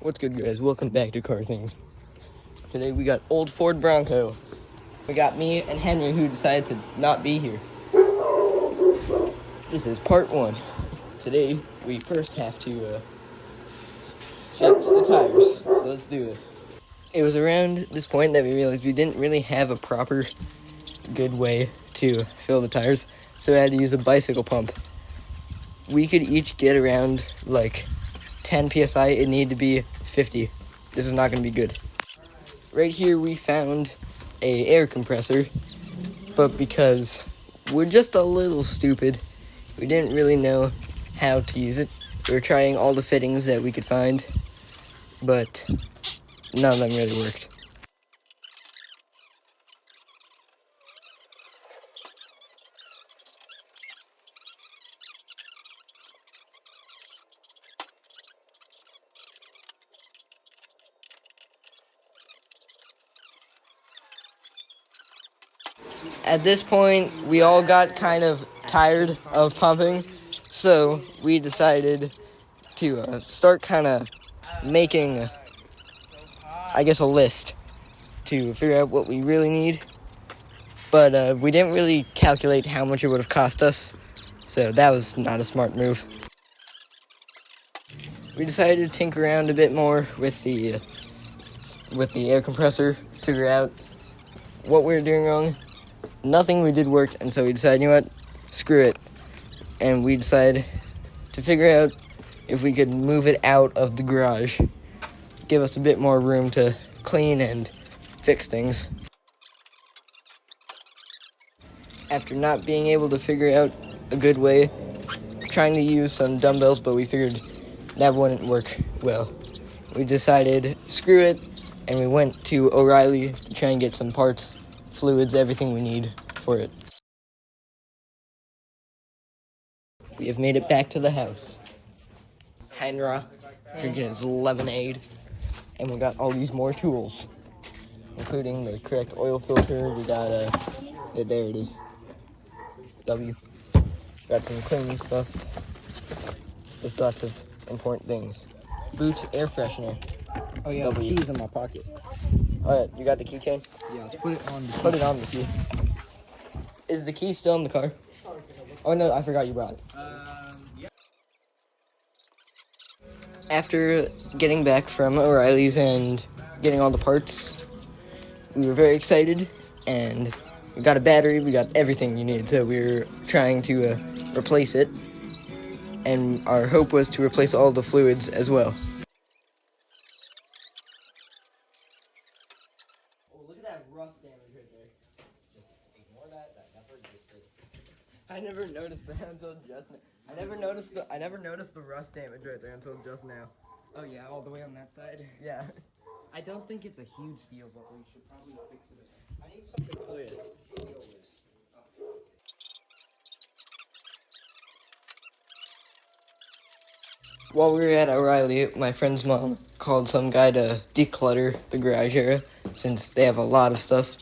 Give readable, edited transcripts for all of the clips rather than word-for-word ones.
What's good, guys? Welcome back to Car Things. Today we got old Ford Bronco. We got me and Henry, who decided to not be here. This is part one. Today we first have to check the tires. So let's do this. It was around this point that we realized we didn't really have a proper good way to fill the tires, so we had to use a bicycle pump. We could each get around like 10 psi. It needed to be 50. This is not going to be good. Right here we found a air compressor, but because we're just a little stupid, we didn't really know how to use it. We were trying all the fittings that we could find, but none of them really worked. At this point, we all got kind of tired of pumping, so we decided to start kind of making, I guess, a list to figure out what we really need. But we didn't really calculate how much it would have cost us, so that was not a smart move. We decided to tinker around a bit more with the air compressor, figure out what we were doing wrong. Nothing we did worked, and so we decided, you know what, screw it. And we decided to figure out if we could move it out of the garage, give us a bit more room to clean and fix things. After not being able to figure out a good way, trying to use some dumbbells, but we figured that wouldn't work well. We decided, screw it, and we went to O'Reilly to try and get some parts, fluids, everything we need for it. We have made it back to the house. Henry drinking his lemonade, and we got all these more tools, including the correct oil filter. We got there it is. W. Got some cleaning stuff. Just lots of important things. Boots, air freshener. Oh yeah, W. the key's in my pocket. Oh yeah, you got the keychain? Yeah, let's put it on the key. Put it on the key. Is the key still in the car? Oh no, I forgot you brought it. Yeah. After getting back from O'Reilly's and getting all the parts, we were very excited, and we got a battery, we got everything you need, so we were trying to replace it, and our hope was to replace all the fluids as well. Oh, look at that rust damage right there. Just ignore that never existed. I never noticed that until just now. I never noticed the rust damage right there until just now. Oh yeah, all the way on that side. Yeah. I don't think it's a huge deal, but we should probably fix it. I need something to clear this. Seal loose. While we were at O'Reilly, my friend's mom called some guy to declutter the garage area, since they have a lot of stuff.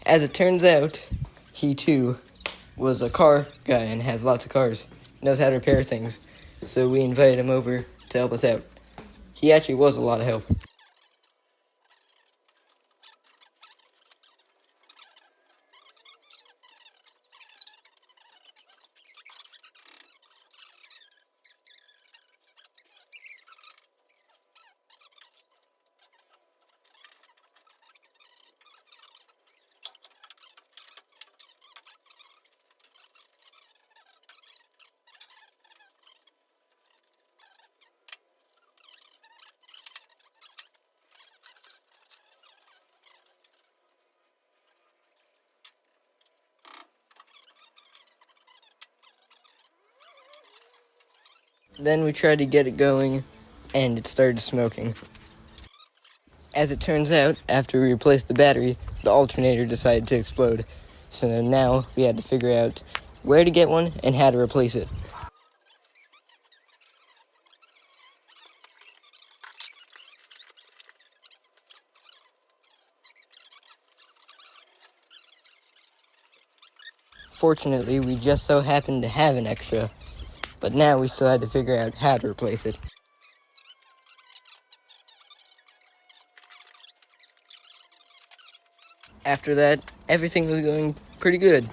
As it turns out, he too was a car guy and has lots of cars, knows how to repair things, so we invited him over to help us out. He actually was a lot of help. Then we tried to get it going, and it started smoking. As it turns out, after we replaced the battery, the alternator decided to explode. So now we had to figure out where to get one and how to replace it. Fortunately, we just so happened to have an extra, but now we still had to figure out how to replace it. After that, everything was going pretty good.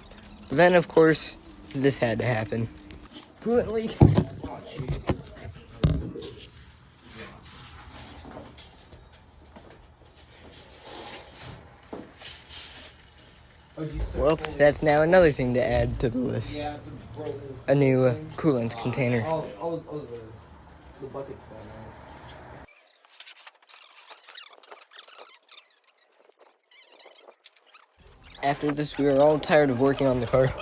But then, of course, this had to happen. Coolant leak. Oh, jeez. Well, that's now another thing to add to the list. Yeah, it's a broken. A new coolant container. The bucket's gone out. After this, we were all tired of working on the car,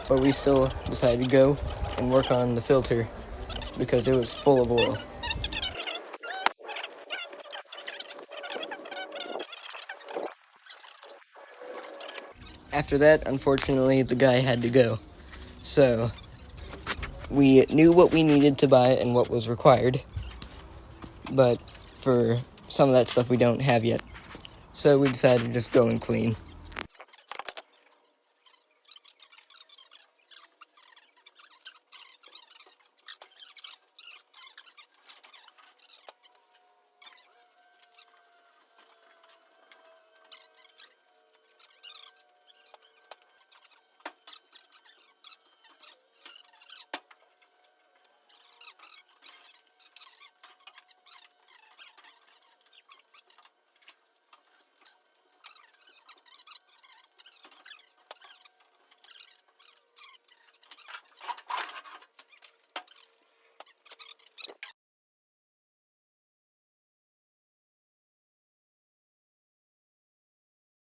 but we still decided to go and work on the filter because it was full of oil. After that, unfortunately, the guy had to go. So, we knew what we needed to buy and what was required, but for some of that stuff we don't have yet. So we decided to just go and clean.